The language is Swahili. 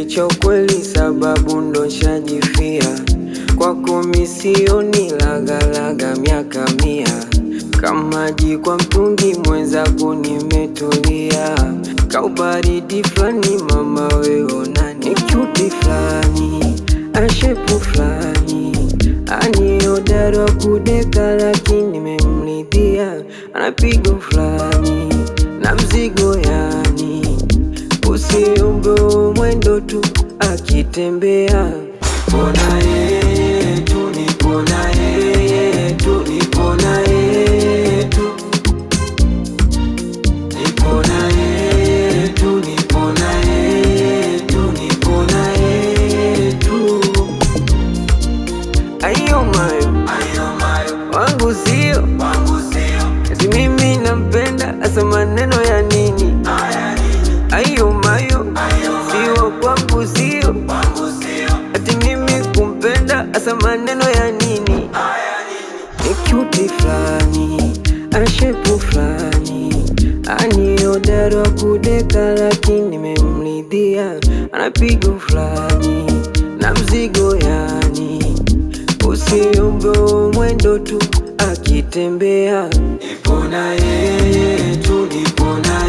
cha ukweli sababu ndo nshajifia. Kwako mi sioni lagalaga miaka 100. Kama jiko mtungi mwenzako nimetulia. Kaubaridi flani mama weona ni cutie flani, ashepu flani, ani hodari wa kudeka lakini nimemridhia. Anapigo flani na mzigo yani, usiombe mwendo tu akitembea. Pona yeye tu, nipona yeye tu, nipona yeye tu, nipona yeye tu, nipona yeye tu, nipona yeye tu. Ayo mayo, wangu sio, eti mimi nampenda asa maneno ya nini? Ayo mayo, sio kwangu sio, eti mimi kumpenda asa maneno ya nini? Ni cutie flani, ashepu flani, ani hodari wa kudeka lakini nimemridhia. Anapigo flani na mzigo yani, usiombe mwendo tu akitembea. Nipona yeye tu, nipona